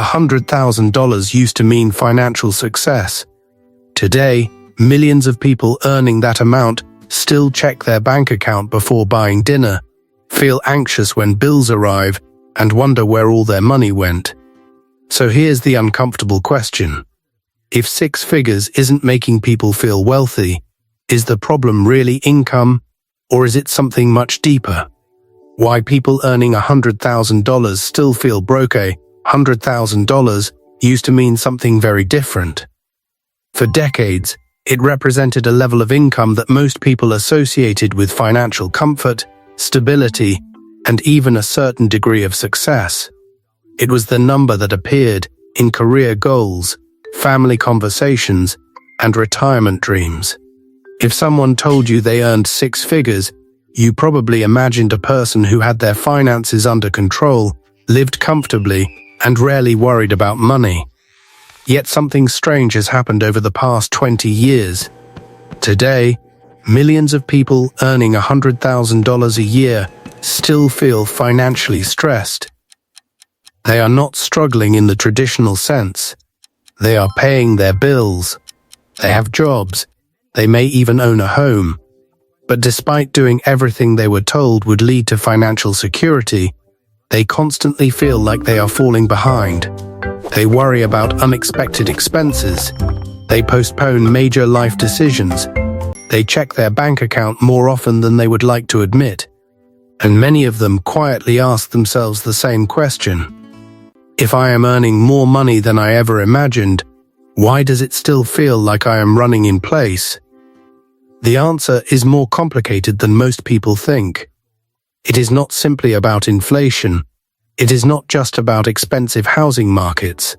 $100,000 used to mean financial success. Today, millions of people earning that amount still check their bank account before buying dinner, feel anxious when bills arrive, and wonder where all their money went. So here's the uncomfortable question. If six figures isn't making people feel wealthy, is the problem really income, or is it something much deeper? Why people earning $100,000 still feel broke? $100,000 used to mean something very different. For decades, it represented a level of income that most people associated with financial comfort, stability, and even a certain degree of success. It was the number that appeared in career goals, family conversations, and retirement dreams. If someone told you they earned six figures, you probably imagined a person who had their finances under control, lived comfortably, and rarely worried about money. Yet something strange has happened over the past 20 years. Today, millions of people earning $100,000 a year still feel financially stressed. They are not struggling in the traditional sense. They are paying their bills. They have jobs. They may even own a home. But despite doing everything they were told would lead to financial security, they constantly feel like they are falling behind. They worry about unexpected expenses. They postpone major life decisions. They check their bank account more often than they would like to admit. And many of them quietly ask themselves the same question. If I am earning more money than I ever imagined, why does it still feel like I am running in place? The answer is more complicated than most people think. It is not simply about inflation. It is not just about expensive housing markets.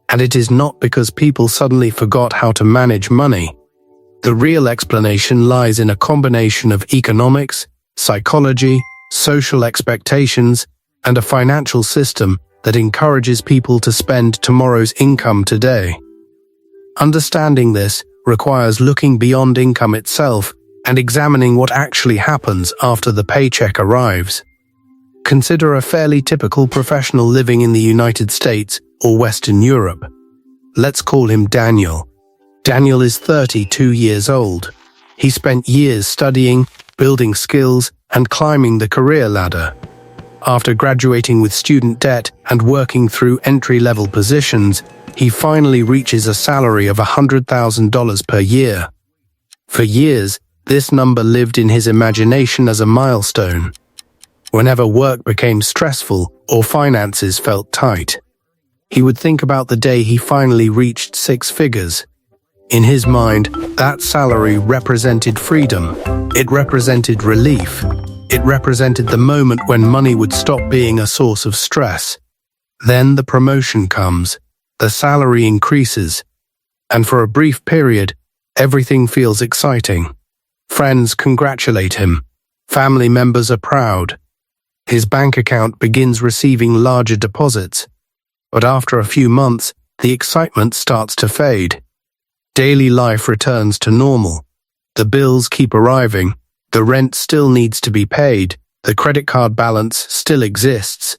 And it is not because people suddenly forgot how to manage money. The real explanation lies in a combination of economics, psychology, social expectations, and a financial system that encourages people to spend tomorrow's income today. Understanding this requires looking beyond income itself and examining what actually happens after the paycheck arrives. Consider a fairly typical professional living in the United States or Western Europe. Let's call him Daniel. Daniel is 32 years old. He spent years studying, building skills, and climbing the career ladder. After graduating with student debt and working through entry-level positions, he finally reaches a salary of $100,000 per year. For years, this number lived in his imagination as a milestone. Whenever work became stressful or finances felt tight, he would think about the day he finally reached six figures. In his mind, that salary represented freedom. It represented relief. It represented the moment when money would stop being a source of stress. Then the promotion comes, the salary increases, and for a brief period, everything feels exciting. Friends congratulate him. Family members are proud. His bank account begins receiving larger deposits. But after a few months, the excitement starts to fade. Daily life returns to normal. The bills keep arriving. The rent still needs to be paid, the credit card balance still exists,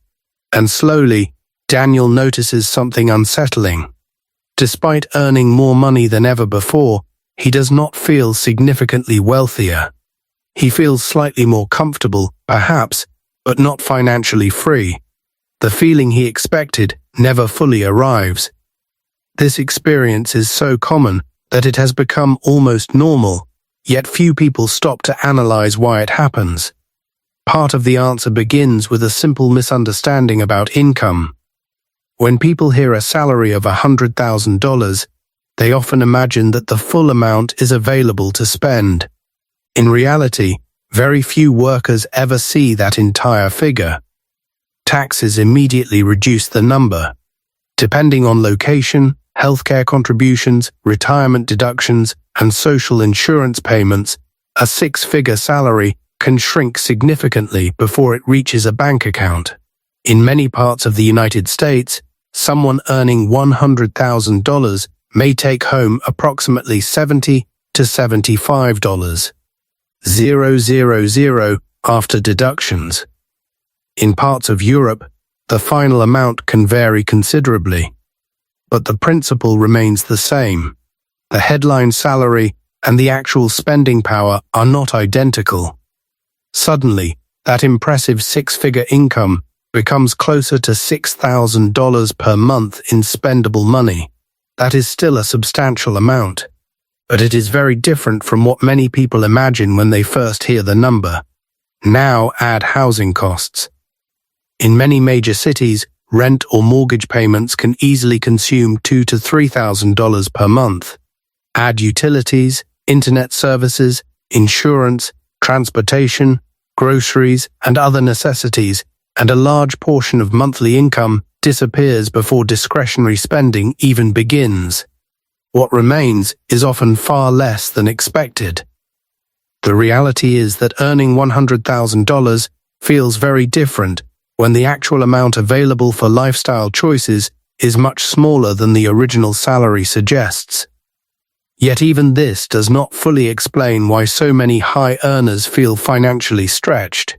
and slowly, Daniel notices something unsettling. Despite earning more money than ever before, he does not feel significantly wealthier. He feels slightly more comfortable, perhaps, but not financially free. The feeling he expected never fully arrives. This experience is so common that it has become almost normal. Yet few people stop to analyze why it happens. Part of the answer begins with a simple misunderstanding about income. When people hear a salary of $100,000, they often imagine that the full amount is available to spend. In reality, very few workers ever see that entire figure. Taxes immediately reduce the number. Depending on location, healthcare contributions, retirement deductions, and social insurance payments, a six-figure salary can shrink significantly before it reaches a bank account. In many parts of the United States, someone earning $100,000 may take home approximately $70 to $75,000 after deductions. In parts of Europe, The final amount can vary considerably, but the principle remains the same. The headline salary and the actual spending power are not identical. Suddenly, that impressive six-figure income becomes closer to $6,000 per month in spendable money. That is still a substantial amount, but it is very different from what many people imagine when they first hear the number. Now add housing costs. In many major cities, rent or mortgage payments can easily consume $2,000 to $3,000 per month. Add utilities, internet services, insurance, transportation, groceries, and other necessities, and a large portion of monthly income disappears before discretionary spending even begins. What remains is often far less than expected. The reality is that earning $100,000 feels very different when the actual amount available for lifestyle choices is much smaller than the original salary suggests. Yet even this does not fully explain why so many high earners feel financially stretched.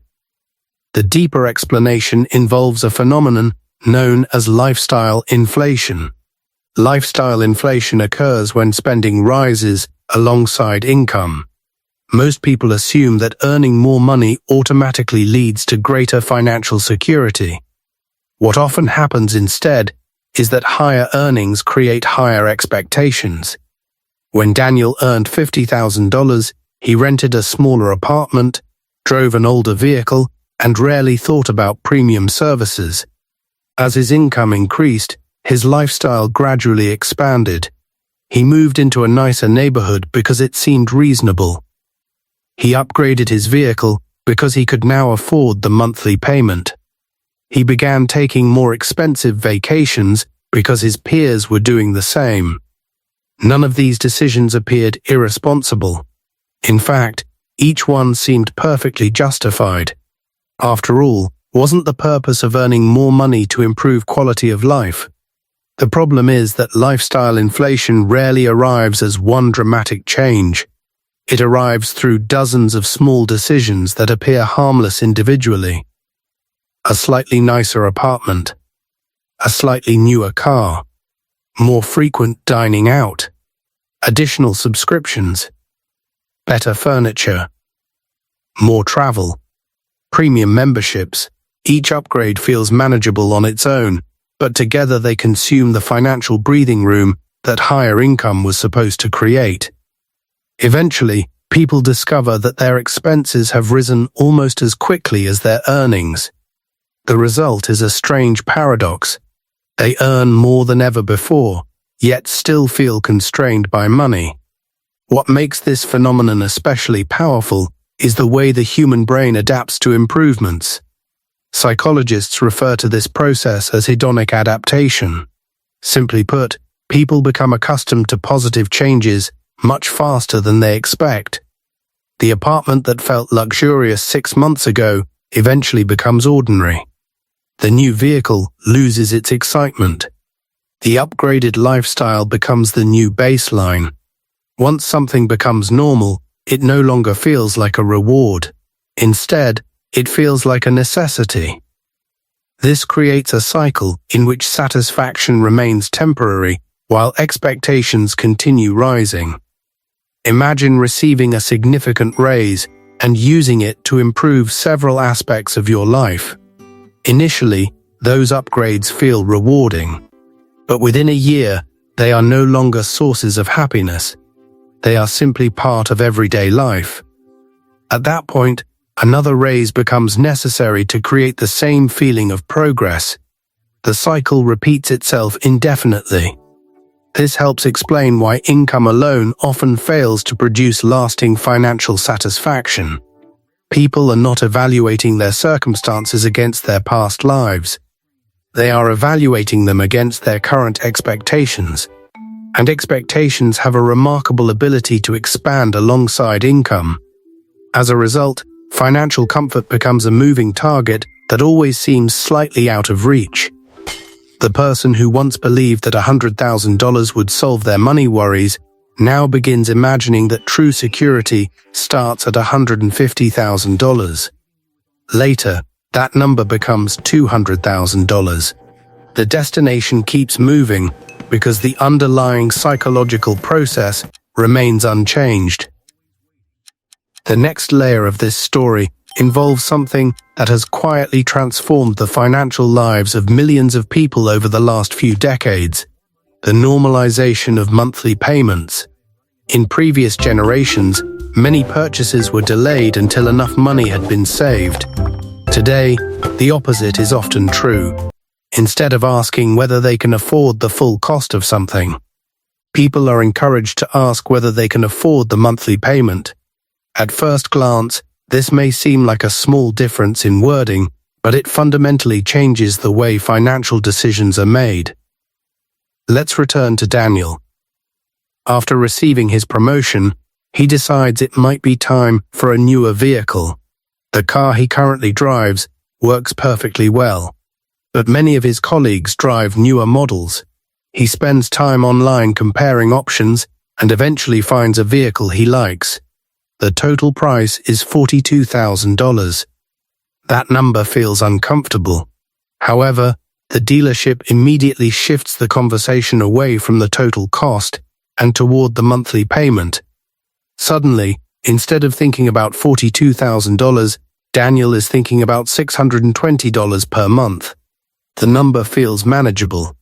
The deeper explanation involves a phenomenon known as lifestyle inflation. Lifestyle inflation occurs when spending rises alongside income. Most people assume that earning more money automatically leads to greater financial security. What often happens instead is that higher earnings create higher expectations. When Daniel earned $50,000, he rented a smaller apartment, drove an older vehicle, and rarely thought about premium services. As his income increased, his lifestyle gradually expanded. He moved into a nicer neighborhood because it seemed reasonable. He upgraded his vehicle because he could now afford the monthly payment. He began taking more expensive vacations because his peers were doing the same. None of these decisions appeared irresponsible. In fact, each one seemed perfectly justified. After all, wasn't the purpose of earning more money to improve quality of life? The problem is that lifestyle inflation rarely arrives as one dramatic change. It arrives through dozens of small decisions that appear harmless individually. A slightly nicer apartment, a slightly newer car, more frequent dining out, additional subscriptions, better furniture, more travel, premium memberships. Each upgrade feels manageable on its own, but together they consume the financial breathing room that higher income was supposed to create. Eventually, people discover that their expenses have risen almost as quickly as their earnings. The result is a strange paradox. They earn more than ever before, yet still feel constrained by money. What makes this phenomenon especially powerful is the way the human brain adapts to improvements. Psychologists refer to this process as hedonic adaptation. Simply put, people become accustomed to positive changes much faster than they expect. The apartment that felt luxurious 6 months ago eventually becomes ordinary. The new vehicle loses its excitement. The upgraded lifestyle becomes the new baseline. Once something becomes normal, it no longer feels like a reward. Instead, it feels like a necessity. This creates a cycle in which satisfaction remains temporary while expectations continue rising. Imagine receiving a significant raise and using it to improve several aspects of your life. Initially, those upgrades feel rewarding, but within a year, they are no longer sources of happiness. They are simply part of everyday life. At that point, another raise becomes necessary to create the same feeling of progress. The cycle repeats itself indefinitely. This helps explain why income alone often fails to produce lasting financial satisfaction. People are not evaluating their circumstances against their past lives. They are evaluating them against their current expectations. And expectations have a remarkable ability to expand alongside income. As a result, financial comfort becomes a moving target that always seems slightly out of reach. The person who once believed that $100,000 would solve their money worries now begins imagining that true security starts at $150,000. Later, that number becomes $200,000. The destination keeps moving because the underlying psychological process remains unchanged. The next layer of this story involves something that has quietly transformed the financial lives of millions of people over the last few decades: the normalization of monthly payments. In previous generations, many purchases were delayed until enough money had been saved. Today, the opposite is often true. Instead of asking whether they can afford the full cost of something, people are encouraged to ask whether they can afford the monthly payment. At first glance, this may seem like a small difference in wording, but it fundamentally changes the way financial decisions are made. Let's return to Daniel. After receiving his promotion, he decides it might be time for a newer vehicle. The car he currently drives works perfectly well, but many of his colleagues drive newer models. He spends time online comparing options and eventually finds a vehicle he likes. The total price is $42,000. That number feels uncomfortable. However, the dealership immediately shifts the conversation away from the total cost and toward the monthly payment. Suddenly, instead of thinking about $42,000, Daniel is thinking about $620 per month. The number feels manageable.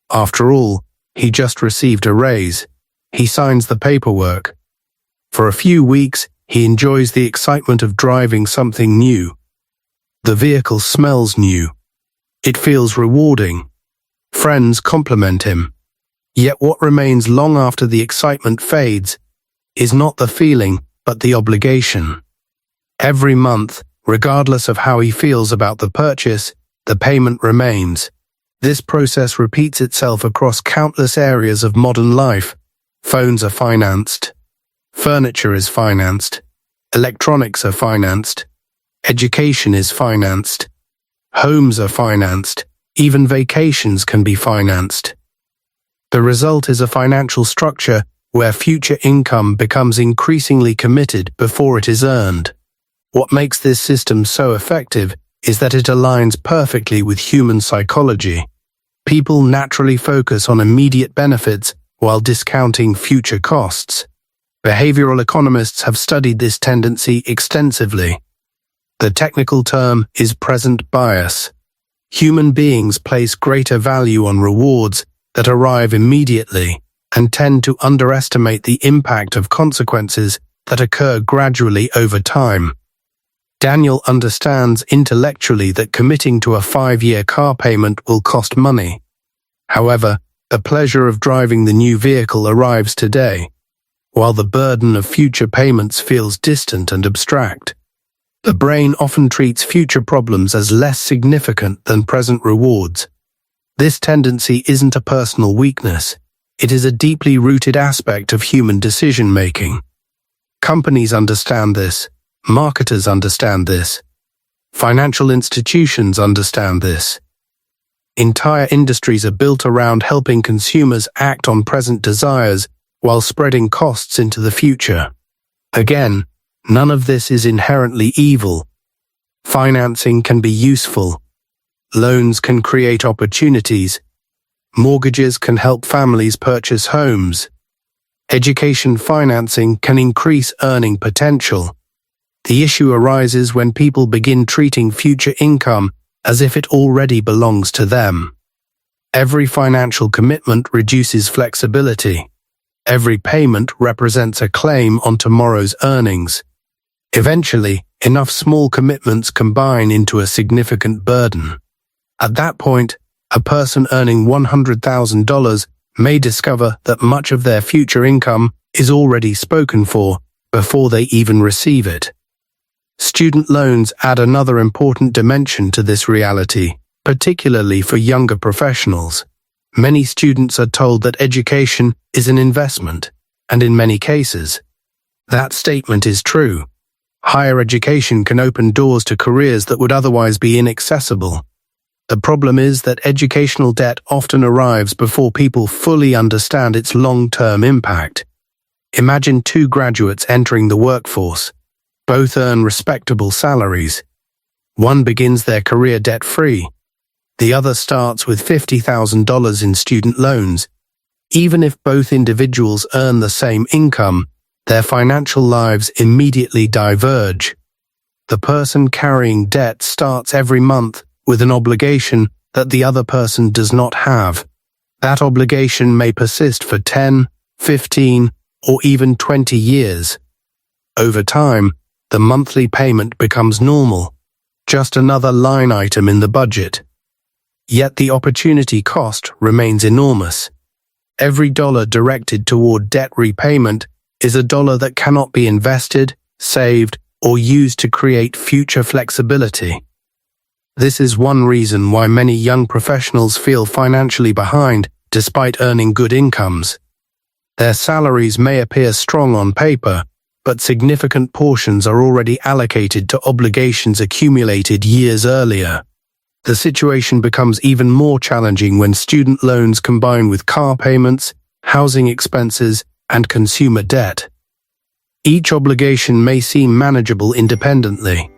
After all, he just received a raise. He signs the paperwork. For a few weeks, he enjoys the excitement of driving something new. The vehicle smells new. It feels rewarding. Friends compliment him. Yet what remains long after the excitement fades is not the feeling, but the obligation. Every month, regardless of how he feels about the purchase, the payment remains. This process repeats itself across countless areas of modern life. Phones are financed. Furniture is financed. Electronics are financed. Education is financed. Homes are financed. Even vacations can be financed. The result is a financial structure where future income becomes increasingly committed before it is earned. What makes this system so effective is that it aligns perfectly with human psychology. People naturally focus on immediate benefits while discounting future costs. Behavioral economists have studied this tendency extensively. The technical term is present bias. Human beings place greater value on rewards that arrive immediately and tend to underestimate the impact of consequences that occur gradually over time. Daniel understands intellectually that committing to a 5-year car payment will cost money. However, the pleasure of driving the new vehicle arrives today, while the burden of future payments feels distant and abstract. The brain often treats future problems as less significant than present rewards. This tendency isn't a personal weakness. It is a deeply rooted aspect of human decision-making. Companies understand this. Marketers understand this. Financial institutions understand this. Entire industries are built around helping consumers act on present desires while spreading costs into the future. Again, none of this is inherently evil. Financing can be useful. Loans can create opportunities. Mortgages can help families purchase homes. Education financing can increase earning potential. The issue arises when people begin treating future income as if it already belongs to them. Every financial commitment reduces flexibility. Every payment represents a claim on tomorrow's earnings. Eventually, enough small commitments combine into a significant burden. At that point, a person earning $100,000 may discover that much of their future income is already spoken for before they even receive it. Student loans add another important dimension to this reality, particularly for younger professionals. Many students are told that education is an investment, and in many cases, that statement is true. Higher education can open doors to careers that would otherwise be inaccessible. The problem is that educational debt often arrives before people fully understand its long-term impact. Imagine 2 graduates entering the workforce. Both earn respectable salaries. One begins their career debt-free. The other starts with $50,000 in student loans. Even if both individuals earn the same income, their financial lives immediately diverge. The person carrying debt starts every month with an obligation that the other person does not have. That obligation may persist for 10, 15, or even 20 years. Over time, the monthly payment becomes normal, just another line item in the budget. Yet the opportunity cost remains enormous. Every dollar directed toward debt repayment is a dollar that cannot be invested, saved, or used to create future flexibility. This is one reason why many young professionals feel financially behind despite earning good incomes. Their salaries may appear strong on paper, but significant portions are already allocated to obligations accumulated years earlier. The situation becomes even more challenging when student loans combine with car payments, housing expenses, and consumer debt. Each obligation may seem manageable independently.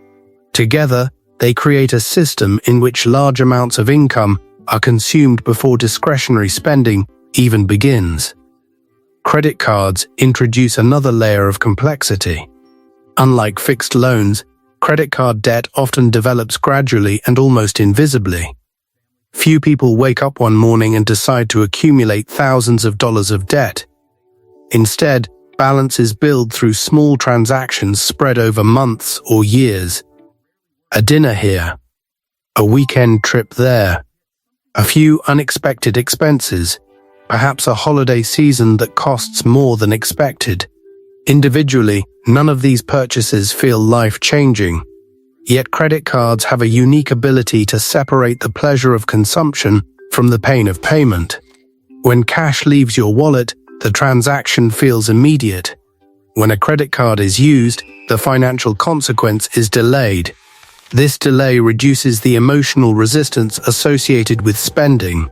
Together, they create a system in which large amounts of income are consumed before discretionary spending even begins. Credit cards introduce another layer of complexity. Unlike fixed loans, credit card debt often develops gradually and almost invisibly. Few people wake up one morning and decide to accumulate thousands of dollars of debt. Instead, balances build through small transactions spread over months or years. A dinner here, a weekend trip there, a few unexpected expenses, perhaps a holiday season that costs more than expected. Individually, none of these purchases feel life-changing. Yet credit cards have a unique ability to separate the pleasure of consumption from the pain of payment. When cash leaves your wallet, the transaction feels immediate. When a credit card is used, the financial consequence is delayed. This delay reduces the emotional resistance associated with spending.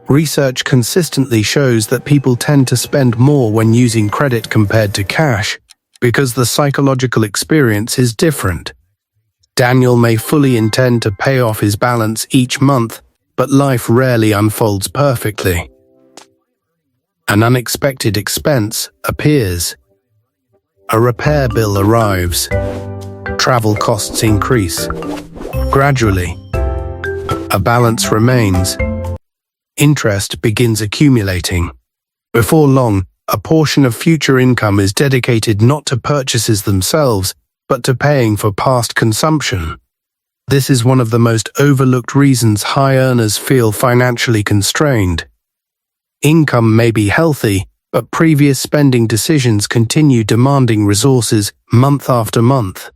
Research consistently shows that people tend to spend more when using credit compared to cash, because the psychological experience is different. Daniel may fully intend to pay off his balance each month, but life rarely unfolds perfectly. An unexpected expense appears. A repair bill arrives. Travel costs increase. Gradually, a balance remains. Interest begins accumulating. Before long, a portion of future income is dedicated not to purchases themselves, but to paying for past consumption. This is one of the most overlooked reasons high earners feel financially constrained. Income may be healthy, but previous spending decisions continue demanding resources month after month.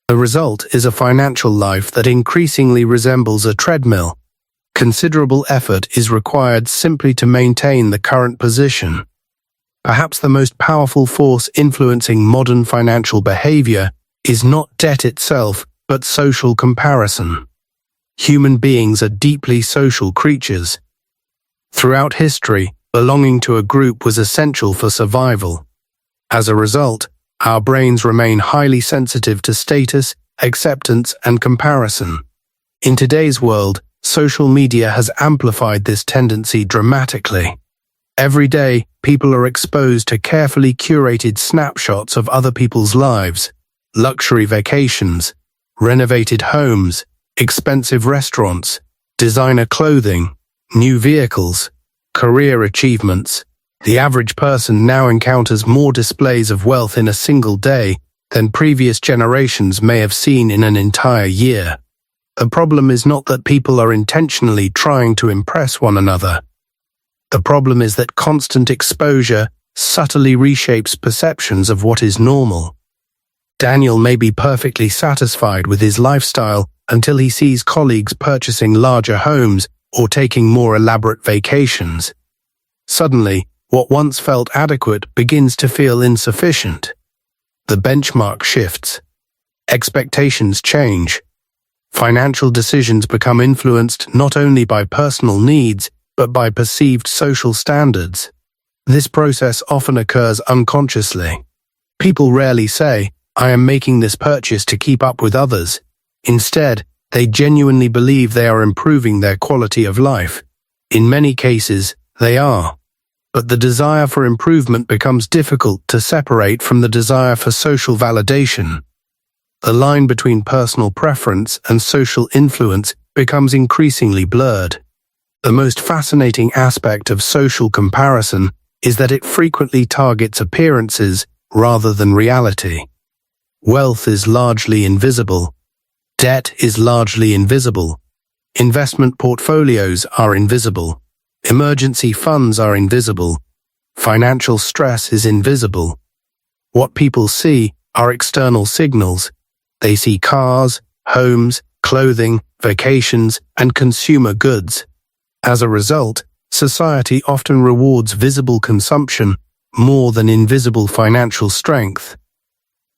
The result is a financial life that increasingly resembles a treadmill. Considerable effort is required simply to maintain the current position. Perhaps the most powerful force influencing modern financial behavior is not debt itself, but social comparison. Human beings are deeply social creatures. Throughout history, belonging to a group was essential for survival. As a result, our brains remain highly sensitive to status, acceptance, and comparison. In today's world, social media has amplified this tendency dramatically. Every day, people are exposed to carefully curated snapshots of other people's lives, luxury vacations, renovated homes, expensive restaurants, designer clothing, new vehicles, career achievements. The average person now encounters more displays of wealth in a single day than previous generations may have seen in an entire year. The problem is not that people are intentionally trying to impress one another. The problem is that constant exposure subtly reshapes perceptions of what is normal. Daniel may be perfectly satisfied with his lifestyle until he sees colleagues purchasing larger homes or taking more elaborate vacations. Suddenly, what once felt adequate begins to feel insufficient. The benchmark shifts. Expectations change. Financial decisions become influenced not only by personal needs, but by perceived social standards. This process often occurs unconsciously. People rarely say, "I am making this purchase to keep up with others." Instead, they genuinely believe they are improving their quality of life. In many cases, they are. But the desire for improvement becomes difficult to separate from the desire for social validation. The line between personal preference and social influence becomes increasingly blurred. The most fascinating aspect of social comparison is that it frequently targets appearances rather than reality. Wealth is largely invisible. Debt is largely invisible. Investment portfolios are invisible. Emergency funds are invisible. Financial stress is invisible. What people see are external signals. They see cars, homes, clothing, vacations, and consumer goods. As a result, society often rewards visible consumption more than invisible financial strength.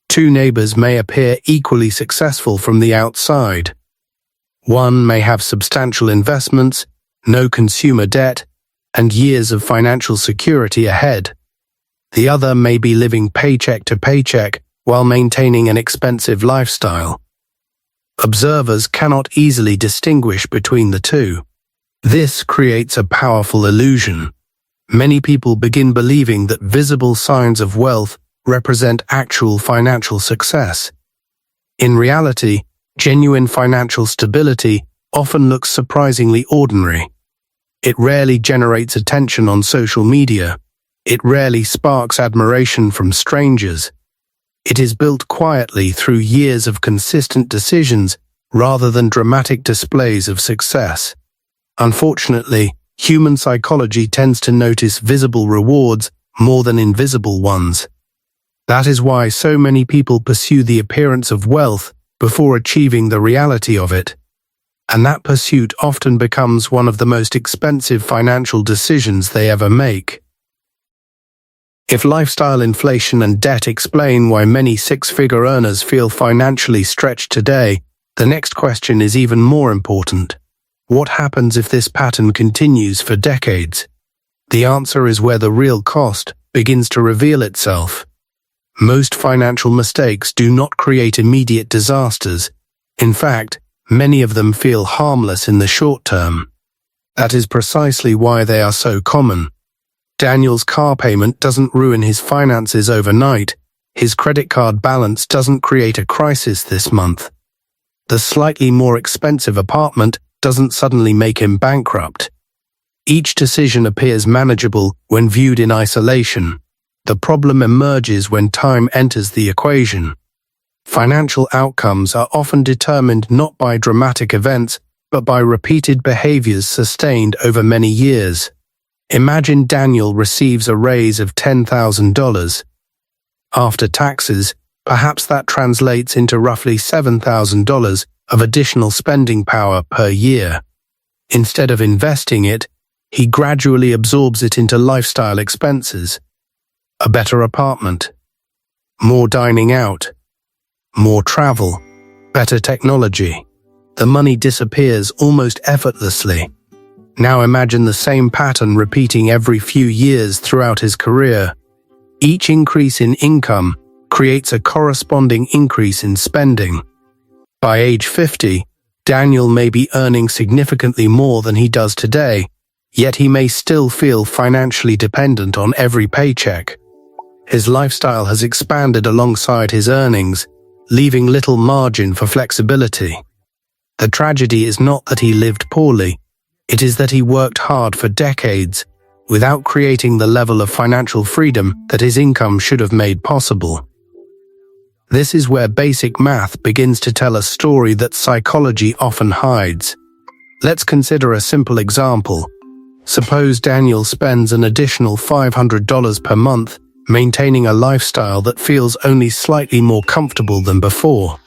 Two neighbors may appear equally successful from the outside. One may have substantial investments, no consumer debt, and years of financial security ahead. The other may be living paycheck to paycheck while maintaining an expensive lifestyle. Observers cannot easily distinguish between the two. This creates a powerful illusion. Many people begin believing that visible signs of wealth represent actual financial success. In reality, genuine financial stability often looks surprisingly ordinary. It rarely generates attention on social media. It rarely sparks admiration from strangers. It is built quietly through years of consistent decisions rather than dramatic displays of success. Unfortunately, human psychology tends to notice visible rewards more than invisible ones. That is why so many people pursue the appearance of wealth before achieving the reality of it. And that pursuit often becomes one of the most expensive financial decisions they ever make. If lifestyle inflation and debt explain why many six-figure earners feel financially stretched today, the next question is even more important. What happens if this pattern continues for decades? The answer is where the real cost begins to reveal itself. Most financial mistakes do not create immediate disasters. In fact, many of them feel harmless in the short term. That is precisely why they are so common. Daniel's car payment doesn't ruin his finances overnight. His credit card balance doesn't create a crisis this month. The slightly more expensive apartment doesn't suddenly make him bankrupt. Each decision appears manageable when viewed in isolation. The problem emerges when time enters the equation. Financial outcomes are often determined not by dramatic events, but by repeated behaviors sustained over many years. Imagine Daniel receives a raise of $10,000. After taxes, perhaps that translates into roughly $7,000 of additional spending power per year. Instead of investing it, he gradually absorbs it into lifestyle expenses. A better apartment, more dining out, more travel, better technology. The money disappears almost effortlessly. Now imagine the same pattern repeating every few years throughout his career. Each increase in income creates a corresponding increase in spending. By age 50, Daniel may be earning significantly more than he does today, yet he may still feel financially dependent on every paycheck. His lifestyle has expanded alongside his earnings, leaving little margin for flexibility. The tragedy is not that he lived poorly. It is that he worked hard for decades without creating the level of financial freedom that his income should have made possible. This is where basic math begins to tell a story that psychology often hides. Let's consider a simple example. Suppose Daniel spends an additional $500 per month maintaining a lifestyle that feels only slightly more comfortable than before.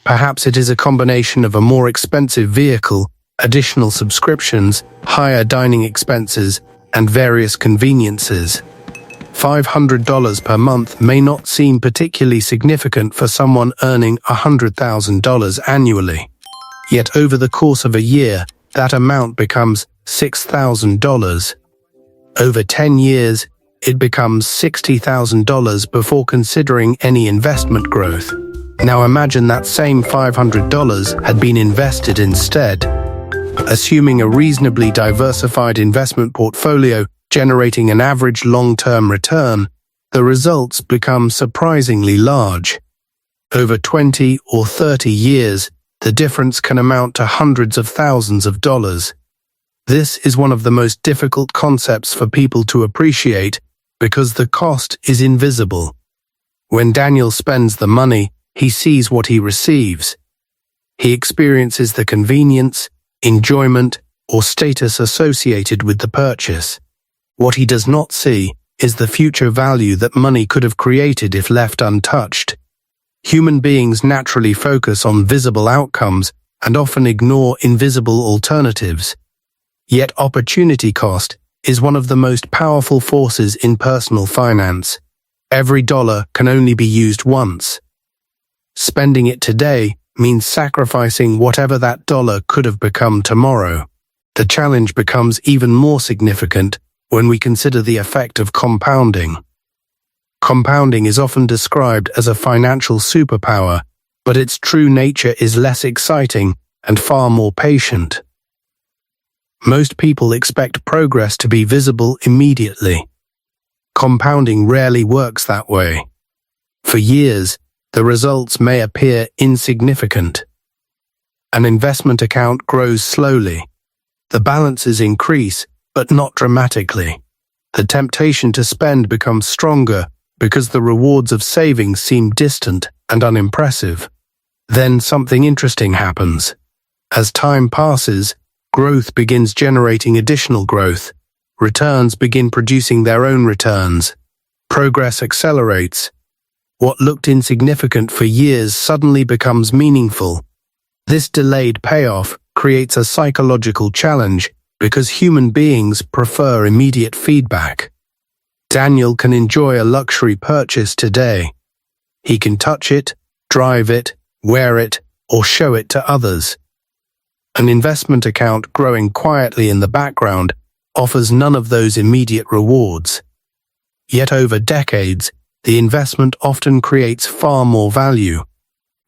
Perhaps it is a combination of a more expensive vehicle, additional subscriptions, higher dining expenses, and various conveniences. $500 per month may not seem particularly significant for someone earning $100,000 annually. Yet over the course of a year, that amount becomes $6,000. Over 10 years, it becomes $60,000 before considering any investment growth. Now imagine that same $500 had been invested instead. Assuming a reasonably diversified investment portfolio generating an average long-term return, the results become surprisingly large. Over 20 or 30 years, the difference can amount to hundreds of thousands of dollars. This is one of the most difficult concepts for people to appreciate because the cost is invisible. When Daniel spends the money, he sees what he receives. He experiences the convenience, enjoyment, or status associated with the purchase. What he does not see is the future value that money could have created if left untouched. Human beings naturally focus on visible outcomes and often ignore invisible alternatives. Yet opportunity cost is one of the most powerful forces in personal finance. Every dollar can only be used once. Spending it today means sacrificing whatever that dollar could have become tomorrow. The challenge becomes even more significant when we consider the effect of compounding. Compounding is often described as a financial superpower, but its true nature is less exciting and far more patient. Most people expect progress to be visible immediately. Compounding rarely works that way. For years, the results may appear insignificant. An investment account grows slowly. The balances increase, but not dramatically. The temptation to spend becomes stronger because the rewards of savings seem distant and unimpressive. Then something interesting happens. As time passes, growth begins generating additional growth. Returns begin producing their own returns. Progress accelerates. What looked insignificant for years suddenly becomes meaningful. This delayed payoff creates a psychological challenge because human beings prefer immediate feedback. Daniel can enjoy a luxury purchase today. He can touch it, drive it, wear it, or show it to others. An investment account growing quietly in the background offers none of those immediate rewards. Yet over decades, the investment often creates far more value.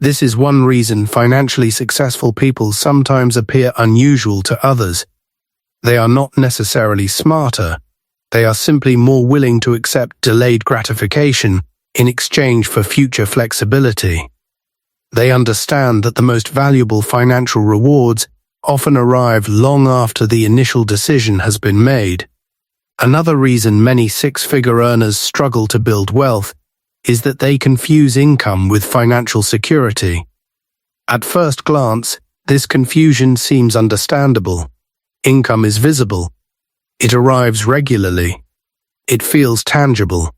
This is one reason financially successful people sometimes appear unusual to others. They are not necessarily smarter. They are simply more willing to accept delayed gratification in exchange for future flexibility. They understand that the most valuable financial rewards often arrive long after the initial decision has been made. Another reason many six-figure earners struggle to build wealth is that they confuse income with financial security. At first glance, this confusion seems understandable. Income is visible. It arrives regularly. It feels tangible.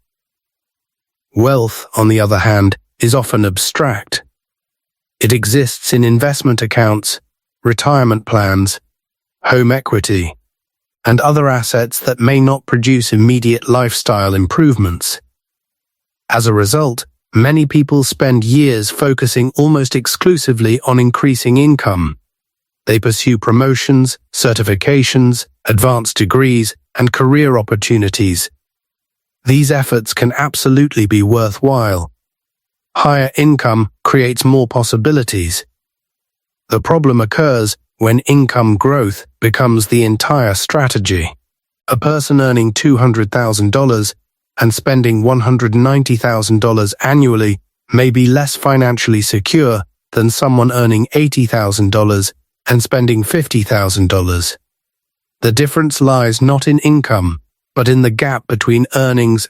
Wealth, on the other hand, is often abstract. It exists in investment accounts, retirement plans, home equity, and other assets that may not produce immediate lifestyle improvements. As a result, many people spend years focusing almost exclusively on increasing income. They pursue promotions, certifications, advanced degrees, and career opportunities. These efforts can absolutely be worthwhile. Higher income creates more possibilities. The problem occurs when income growth becomes the entire strategy. A person earning $200,000 and spending $190,000 annually may be less financially secure than someone earning $80,000 and spending $50,000. The difference lies not in income, but in the gap between earnings